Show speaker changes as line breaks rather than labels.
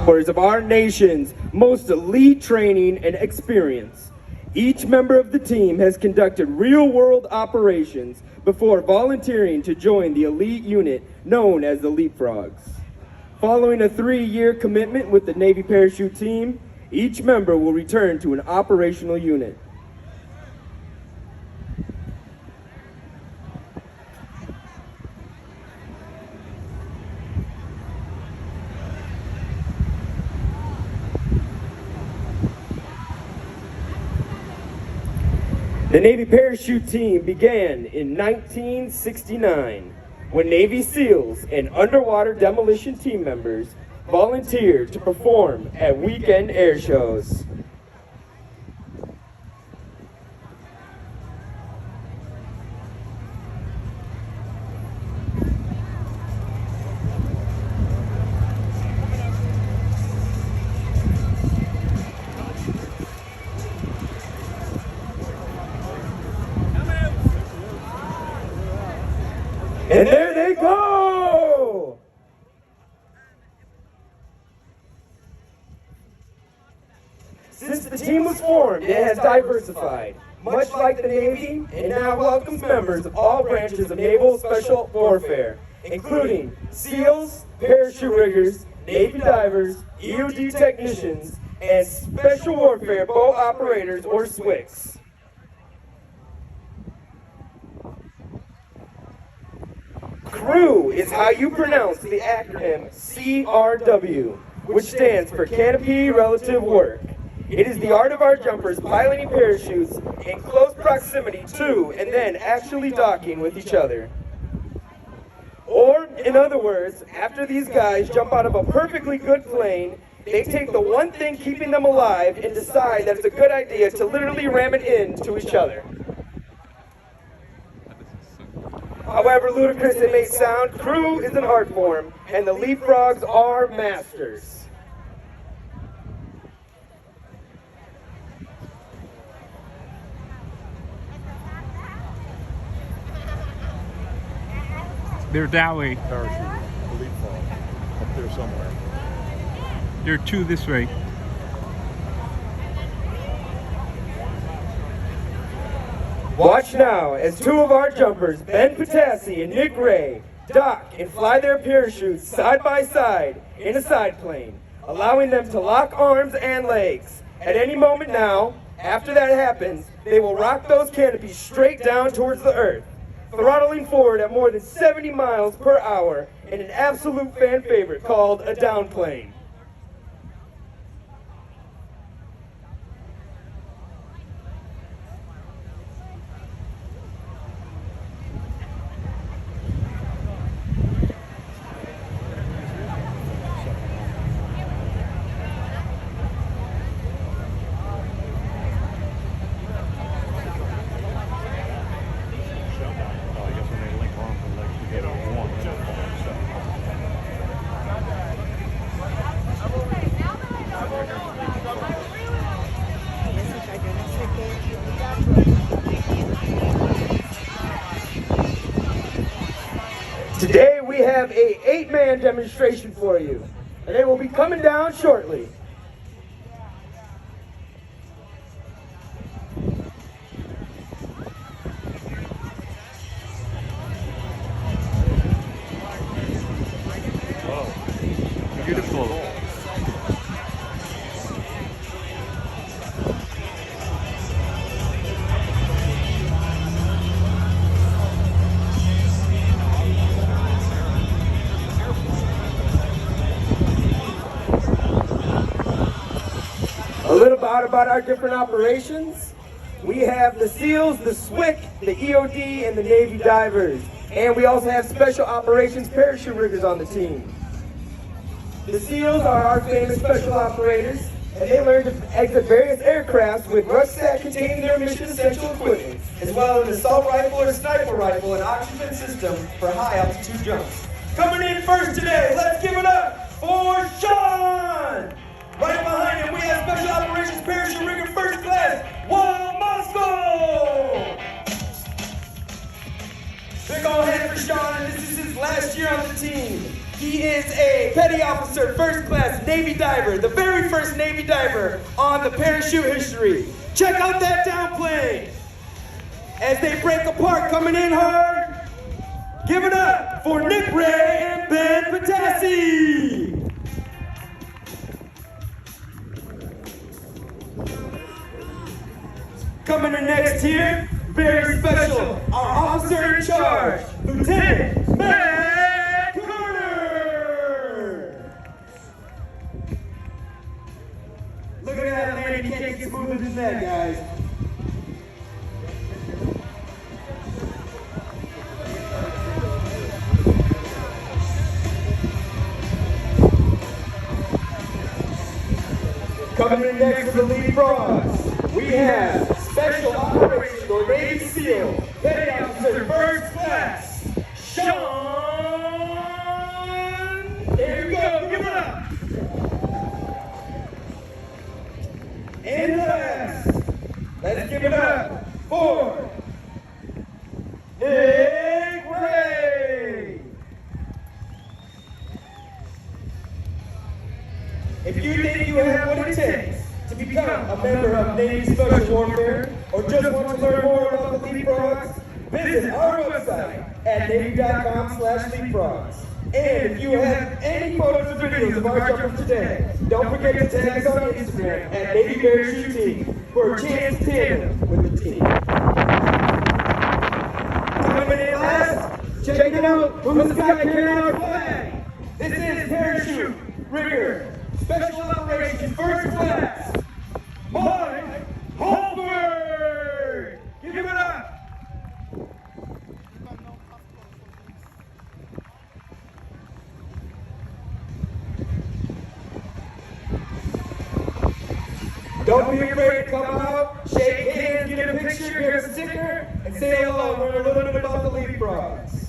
hours of our nation's most elite training and experience. Each member of the team has conducted real-world operations before volunteering to join the elite unit known as the Leapfrogs. Following a 3-year commitment with the Navy parachute team, each member will return to an operational unit. The Navy parachute team began in 1969 when Navy SEALs and underwater demolition team members volunteered to perform at weekend air shows. And there they go! Since the team was formed, it has diversified, much like the Navy, and now welcomes members of all branches of naval special warfare, including SEALs, parachute riggers, Navy divers, EOD technicians, and special warfare boat operators or SWCS. CREW is how you pronounce the acronym CRW, which stands for Canopy Relative Work. It is the art of our jumpers piloting parachutes in close proximity to and then actually docking with each other. Or, in other words, after these guys jump out of a perfectly good plane, they take the one thing keeping them alive and decide that it's a good idea to literally ram it into each other. However ludicrous it may sound, CREW is an art form, and the Leapfrogs are masters.
They're that way.
Parachute, the Leapfrog, up there somewhere.
There are two this way.
Watch now as two of our jumpers, Ben Patassi and Nick Ray, dock and fly their parachutes side by side in a side plane, allowing them to lock arms and legs. At any moment now, after that happens, they will rock those canopies straight down towards the earth, throttling forward at more than 70 miles per hour in an absolute fan favorite called a downplane. Today we have a 8-man demonstration for you, and they will be coming down shortly.
Beautiful.
A little about our different operations. We have the SEALs, the SWCS, the EOD, and the Navy divers. And we also have special operations parachute riggers on the team. The SEALs are our famous special operators, and they learn to exit various aircrafts with rucksacks containing their mission essential equipment, as well as an assault rifle or sniper rifle and oxygen system for high altitude jumps. Coming in first today, let's give it up for Sean! Right behind him, we have Special Operations Parachute Rigger First Class, Wall Moscow! Big ol' hand for Sean, and this is his last year on the team. He He is a petty officer, first class Navy diver, the very first Navy diver on the parachute history. Check out that downplane. As they break apart, coming in hard. Give it up for Nick Ray and Ben Patassi. Coming in next here, very special, our officer in charge, Lieutenant Matt Carter. Look at that landing, you can't get smoother than that, guys. Coming in next for the lead frogs, we have Special Operations or Navy SEAL, Petty Officer First Class, Sean. There we go, give it up. And last, let's give it up for Nick Ray. If you think you have what it takes to become a member of Navy Special Warfare, or just want to learn more about the Leapfrogs, visit our website at Navy.com/Leapfrogs. And if you have any photos or videos of our jumpers today, don't forget to tag us on Instagram at Navy Parachute Team for a chance to tandem with the team. Coming in last, check it out, who's the guy carrying our flag? This is Parachute Rigger, Special Operations First Class, Mike Holford! Give it up! Don't be afraid to come out, shake hands, get a picture, get a sticker, and say hello, learn a little bit about the Leapfrogs.